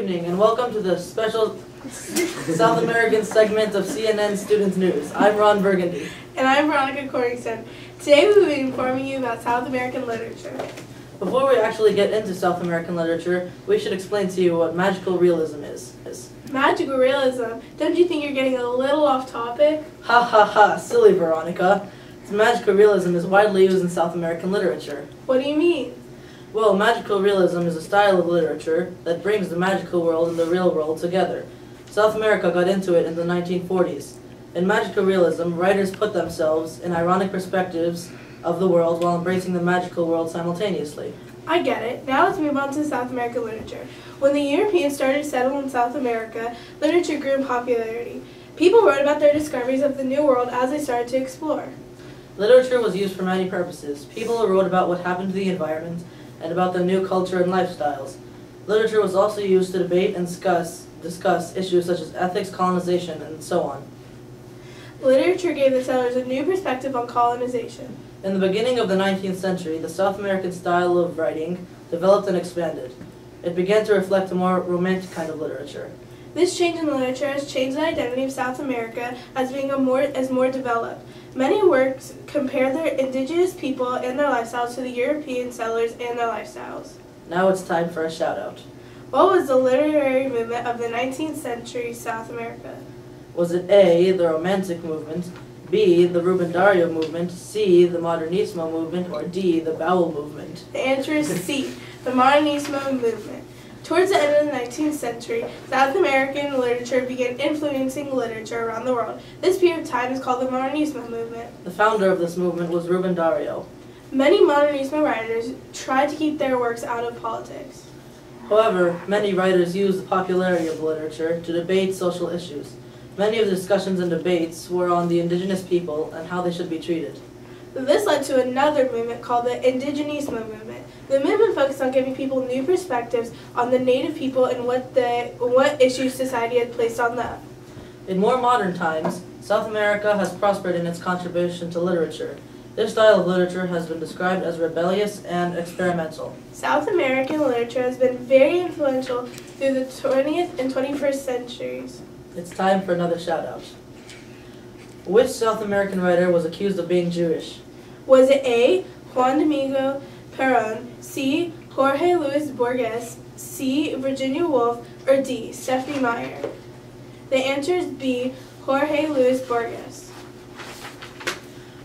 evening and welcome to the special South American segment of CNN Student News. I'm Ron Burgundy. And I'm Veronica Corningston. Today we will be informing you about South American literature. Before we actually get into South American literature, we should explain to you what magical realism is. Magical realism? Don't you think you're getting a little off topic? Ha ha ha, silly Veronica. Magical realism is widely used in South American literature. What do you mean? Well, magical realism is a style of literature that brings the magical world and the real world together. South America got into it in the 1940s. In magical realism, writers put themselves in ironic perspectives of the world while embracing the magical world simultaneously. I get it. Now let's move on to South American literature. When the Europeans started to settle in South America, literature grew in popularity. People wrote about their discoveries of the New World as they started to explore. Literature was used for many purposes. People wrote about what happened to the environment and about their new culture and lifestyles. Literature was also used to debate and discuss issues such as ethics, colonization, and so on. Literature gave the settlers a new perspective on colonization. In the beginning of the 19th century, the South American style of writing developed and expanded. It began to reflect a more romantic kind of literature. This change in literature has changed the identity of South America as being more developed. Many works compare their indigenous people and their lifestyles to the European settlers and their lifestyles. Now it's time for a shout-out. What was the literary movement of the 19th century South America? Was it A, the Romantic movement, B, the Rubén Darío movement, C, the Modernismo movement, or D, the Bowel movement? The answer is C, the Modernismo movement. Towards the end of the 19th century, South American literature began influencing literature around the world. This period of time is called the Modernismo movement. The founder of this movement was Rubén Darío. Many Modernismo writers tried to keep their works out of politics. However, many writers used the popularity of literature to debate social issues. Many of the discussions and debates were on the indigenous people and how they should be treated. This led to another movement called the Indigenismo movement. The movement focused on giving people new perspectives on the native people and what issues society had placed on them. In more modern times, South America has prospered in its contribution to literature. This style of literature has been described as rebellious and experimental. South American literature has been very influential through the 20th and 21st centuries. It's time for another shout-out. Which South American writer was accused of being Jewish? Was it A, Juan Domingo Perón, C, Jorge Luis Borges, C, Virginia Woolf, or D, Stephenie Meyer? The answer is B, Jorge Luis Borges.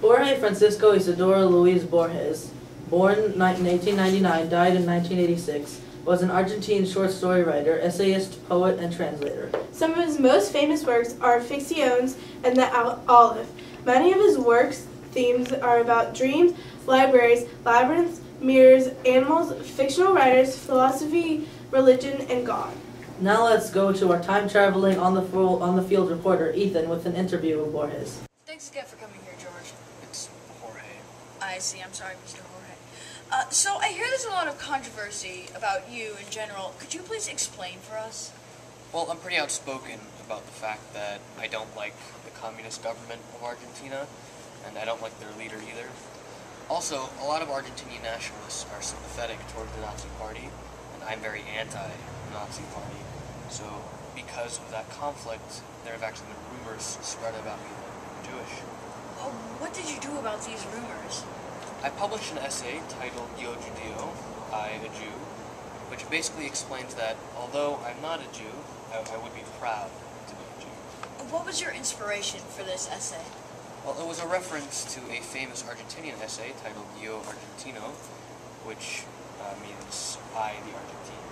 Jorge Francisco Isidoro Luis Borges, born in 1899, died in 1986, was an Argentine short story writer, essayist, poet, and translator. Some of his most famous works are Ficciones and The Olive. Many of his works' themes are about dreams, libraries, labyrinths, mirrors, animals, fictional writers, philosophy, religion, and God. Now let's go to our time-traveling on the field reporter, Ethan, with an interview with Borges. Thanks again for coming here, George. It's Jorge. I see. I'm sorry, Mr. Jorge. So I hear there's a lot of controversy about you in general. Could you please explain for us? Well, I'm pretty outspoken about the fact that I don't like the communist government of Argentina, and I don't like their leader either. Also, a lot of Argentinian nationalists are sympathetic toward the Nazi Party, and I'm very anti-Nazi Party. So, because of that conflict, there have actually been rumors spread about me that I'm Jewish. Oh, what did you do about these rumors? I published an essay titled Yo Judeo, I a Jew, which basically explains that although I'm not a Jew, I would be proud to be a Jew. What was your inspiration for this essay? Well, it was a reference to a famous Argentinian essay titled Yo Argentino, which means I the Argentine.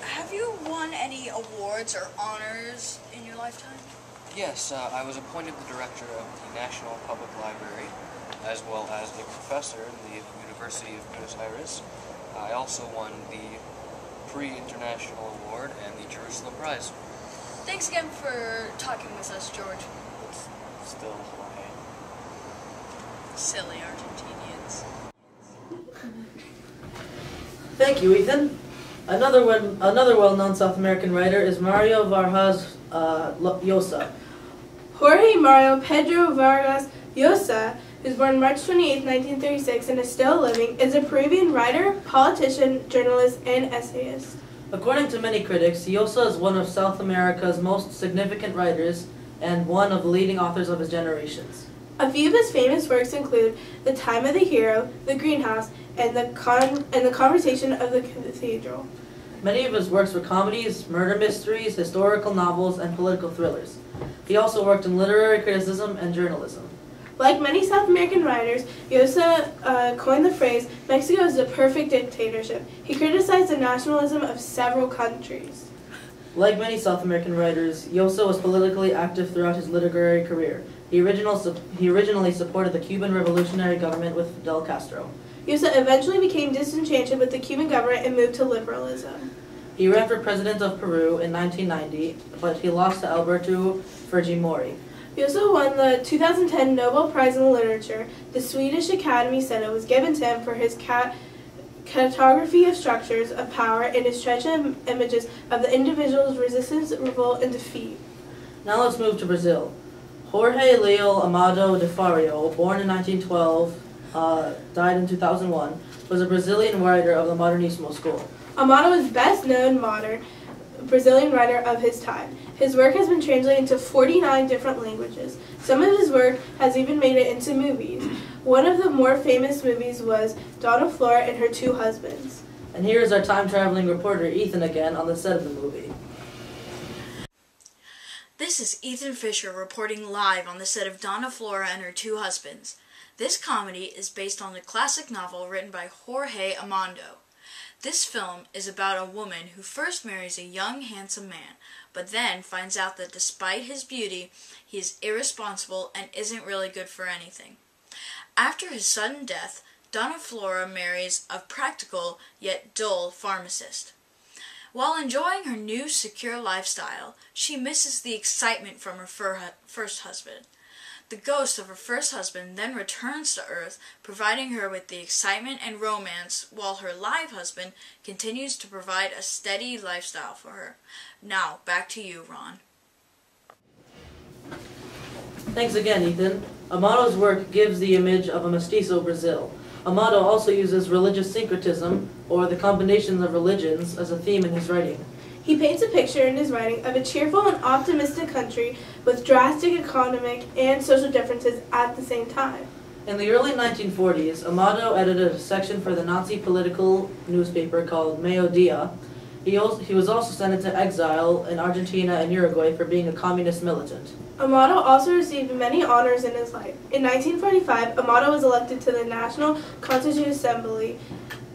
Have you won any awards or honors in your lifetime? Yes, I was appointed the director of the National Public Library, as well as a professor in the University of Buenos Aires. I also won the Pre-International Award and the Jerusalem Prize. Thanks again for talking with us, George. It's still Jorge. Silly Argentinians. Thank you, Ethan. Another well-known South American writer is Mario Vargas Llosa. Jorge Mario Pedro Vargas Llosa, who was born March 28, 1936 and is still living, is a Peruvian writer, politician, journalist, and essayist. According to many critics, Llosa is one of South America's most significant writers and one of the leading authors of his generations. A few of his famous works include The Time of the Hero, The Greenhouse, and the Conversation of the Cathedral. Many of his works were comedies, murder mysteries, historical novels, and political thrillers. He also worked in literary criticism and journalism. Like many South American writers, Llosa coined the phrase, "Mexico is the perfect dictatorship." He criticized the nationalism of several countries. Like many South American writers, Llosa was politically active throughout his literary career. He originally supported the Cuban revolutionary government with Fidel Castro. Llosa eventually became disenchanted with the Cuban government and moved to liberalism. He ran for president of Peru in 1990, but he lost to Alberto Fujimori. Llosa won the 2010 Nobel Prize in Literature. The Swedish Academy said it was given to him for his cartography of structures of power and his treasured images of the individual's resistance, revolt, and defeat. Now let's move to Brazil. Jorge Leal Amado de Fario, born in 1912, died in 2001, was a Brazilian writer of the Modernismo school. Amado is best known modern Brazilian writer of his time. His work has been translated into 49 different languages. Some of his work has even made it into movies. One of the more famous movies was Dona Flor and Her Two Husbands. And here is our time-traveling reporter Ethan again on the set of the movie. This is Ethan Fisher reporting live on the set of Dona Flora and Her Two Husbands. This comedy is based on the classic novel written by Jorge Amado. This film is about a woman who first marries a young, handsome man, but then finds out that despite his beauty, he is irresponsible and isn't really good for anything. After his sudden death, Dona Flora marries a practical yet dull pharmacist. While enjoying her new secure lifestyle, she misses the excitement from her first husband. The ghost of her first husband then returns to Earth, providing her with the excitement and romance, while her live husband continues to provide a steady lifestyle for her. Now, back to you, Ron. Thanks again, Ethan. Amado's work gives the image of a mestizo Brazil. Amado also uses religious syncretism, or the combinations of religions, as a theme in his writing. He paints a picture in his writing of a cheerful and optimistic country with drastic economic and social differences at the same time. In the early 1940s, Amado edited a section for the Nazi political newspaper called Meio Dia. He was also sent into exile in Argentina and Uruguay for being a communist militant. Amado also received many honors in his life. In 1945, Amado was elected to the National Constituent Assembly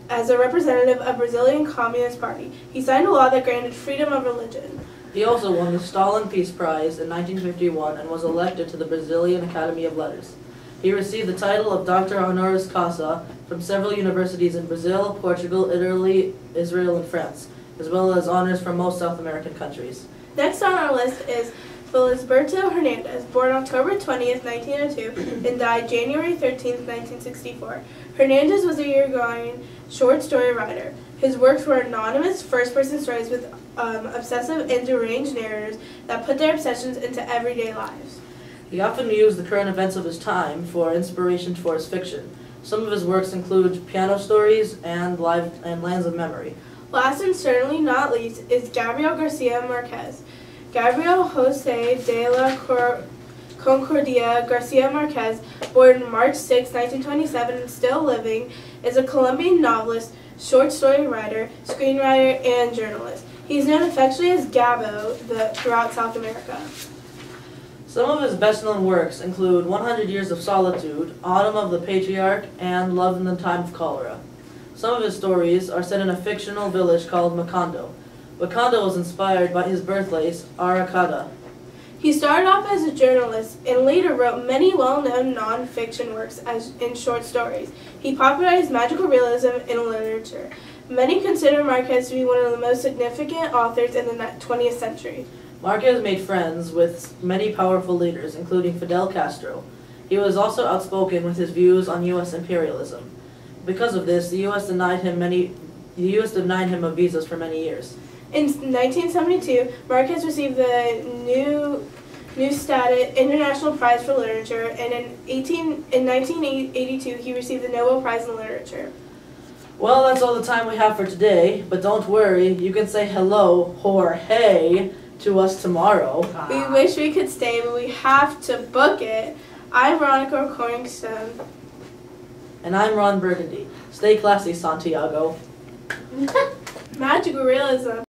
as a representative of Brazilian Communist Party. He signed a law that granted freedom of religion. He also won the Stalin Peace Prize in 1951 and was elected to the Brazilian Academy of Letters. He received the title of Doctor Honoris Causa from several universities in Brazil, Portugal, Italy, Israel, and France, as well as honors from most South American countries. Next on our list is Felisberto Hernandez, born October 20th, 1902, and died January 13th, 1964. Hernandez was a Uruguayan short story writer. His works were anonymous, first-person stories with obsessive and deranged narrators that put their obsessions into everyday lives. He often used the current events of his time for inspiration for his fiction. Some of his works include piano stories and Lands of Memory. Last and certainly not least is Gabriel Garcia Marquez. Gabriel José de la Concordia Garcia Marquez, born March 6, 1927 and still living, is a Colombian novelist, short story writer, screenwriter, and journalist. He is known affectionately as Gabo throughout South America. Some of his best-known works include 100 Years of Solitude, Autumn of the Patriarch, and Love in the Time of Cholera. Some of his stories are set in a fictional village called Macondo. Macondo was inspired by his birthplace, Aracata. He started off as a journalist and later wrote many well-known non-fiction works in short stories. He popularized magical realism in literature. Many consider Marquez to be one of the most significant authors in the 20th century. Marquez made friends with many powerful leaders, including Fidel Castro. He was also outspoken with his views on U.S. imperialism. Because of this, the U.S. denied him of visas for many years. In 1972, Marquez received the Neustadt International Prize for Literature, and in 1982, he received the Nobel Prize in Literature. Well, that's all the time we have for today, but don't worry, you can say hello or hey to us tomorrow. We wish we could stay, but we have to book it. I'm Veronica Corningstone. And I'm Ron Burgundy. Stay classy, Santiago. Magical realism.